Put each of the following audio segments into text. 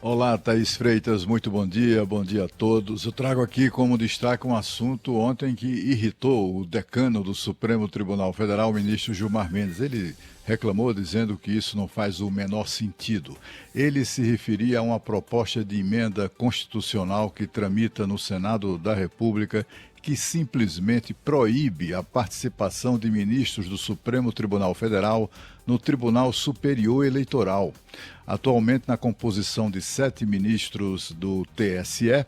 Olá, Thaís Freitas, muito bom dia a todos. Eu trago aqui como destaque um assunto ontem que irritou o decano do Supremo Tribunal Federal, o ministro Gilmar Mendes. Ele reclamou dizendo que isso não faz o menor sentido. Ele se referia a uma proposta de emenda constitucional que tramita no Senado da República que simplesmente proíbe a participação de ministros do Supremo Tribunal Federal no Tribunal Superior Eleitoral. Atualmente, na composição de 7 ministros do TSE,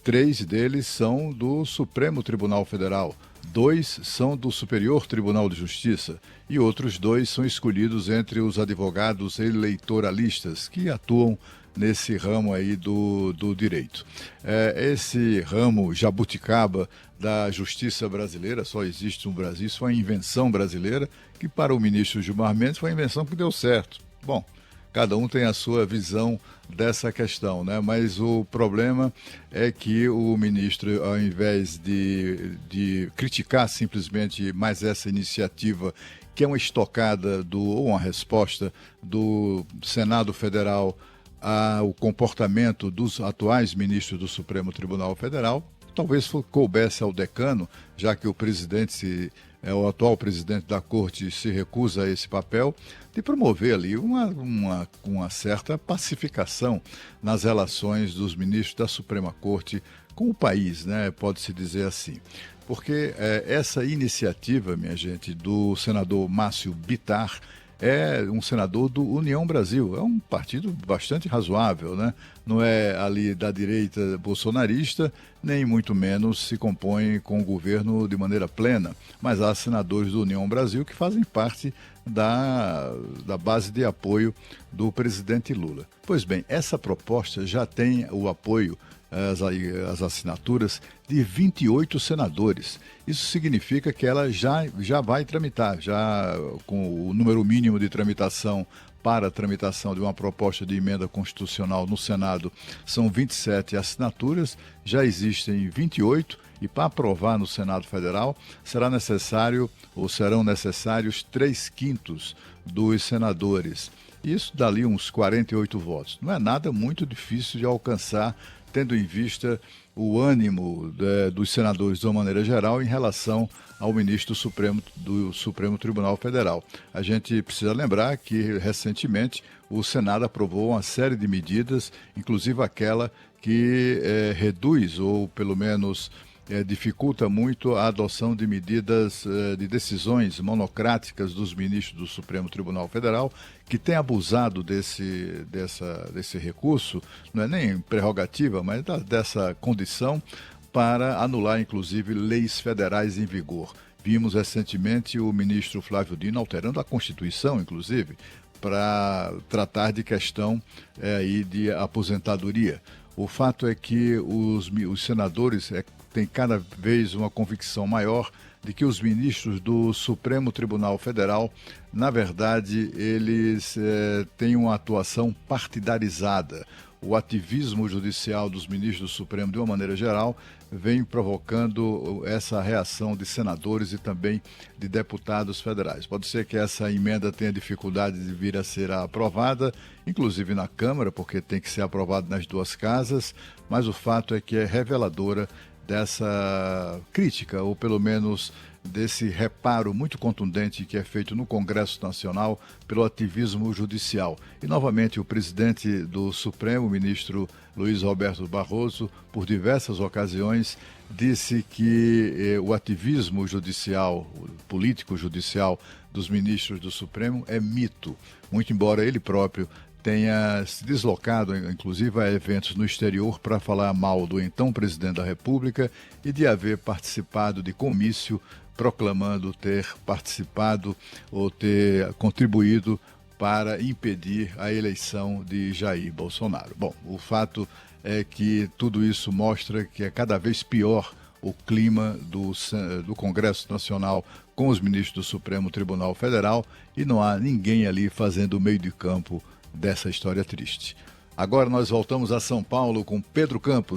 3 deles são do Supremo Tribunal Federal, 2 são do Superior Tribunal de Justiça e outros 2 são escolhidos entre os advogados eleitoralistas que atuam nesse ramo aí do direito. Esse ramo jabuticaba da justiça brasileira, só existe no Brasil, isso foi uma invenção brasileira, que para o ministro Gilmar Mendes foi uma invenção que deu certo. Bom, cada um tem a sua visão dessa questão, né? Mas o problema é que o ministro, ao invés de criticar simplesmente mais essa iniciativa, que é uma estocada ou uma resposta do Senado Federal ao comportamento dos atuais ministros do Supremo Tribunal Federal, talvez coubesse ao decano, já que o o atual presidente da Corte se recusa a esse papel, de promover ali uma certa pacificação nas relações dos ministros da Suprema Corte com o país, né? Pode-se dizer assim. Porque essa iniciativa, minha gente, do senador Márcio Bittar, é um senador do União Brasil, é um partido bastante razoável, né? Não é ali da direita bolsonarista, nem muito menos se compõe com o governo de maneira plena, mas há senadores do União Brasil que fazem parte da base de apoio do presidente Lula. Pois bem, essa proposta já tem o apoio, as assinaturas de 28 senadores. Isso significa que ela já vai tramitar, já com o número mínimo de tramitação para a tramitação de uma proposta de emenda constitucional no Senado são 27 assinaturas, já existem 28 e para aprovar no Senado Federal serão necessários 3/5 dos senadores. Isso dá ali uns 48 votos. Não é nada muito difícil de alcançar, tendo em vista o ânimo dos senadores de uma maneira geral em relação ao ministro do Supremo Tribunal Federal. A gente precisa lembrar que, recentemente, o Senado aprovou uma série de medidas, inclusive aquela que reduz, ou pelo menos dificulta muito a adoção de medidas de decisões monocráticas dos ministros do Supremo Tribunal Federal, que têm abusado desse recurso, não é nem prerrogativa, mas dessa condição, para anular, inclusive, leis federais em vigor. Vimos recentemente o ministro Flávio Dino alterando a Constituição, inclusive, para tratar de questão aí de aposentadoria. O fato é que os senadores têm cada vez uma convicção maior de que os ministros do Supremo Tribunal Federal, na verdade, eles têm uma atuação partidarizada. O ativismo judicial dos ministros do Supremo, de uma maneira geral, vem provocando essa reação de senadores e também de deputados federais. Pode ser que essa emenda tenha dificuldade de vir a ser aprovada, inclusive na Câmara, porque tem que ser aprovado nas duas casas, mas o fato é que é reveladora dessa crítica, ou pelo menos desse reparo muito contundente que é feito no Congresso Nacional pelo ativismo judicial. E, novamente, o presidente do Supremo, o ministro Luiz Roberto Barroso, por diversas ocasiões, disse que o ativismo judicial, político-judicial dos ministros do Supremo é mito, muito embora ele próprio tenha se deslocado, inclusive, a eventos no exterior para falar mal do então presidente da República e de haver participado de comício proclamando ter participado ou ter contribuído para impedir a eleição de Jair Bolsonaro. Bom, o fato é que tudo isso mostra que é cada vez pior o clima do Congresso Nacional com os ministros do Supremo Tribunal Federal e não há ninguém ali fazendo o meio de campo dessa história triste. Agora nós voltamos a São Paulo com Pedro Campos.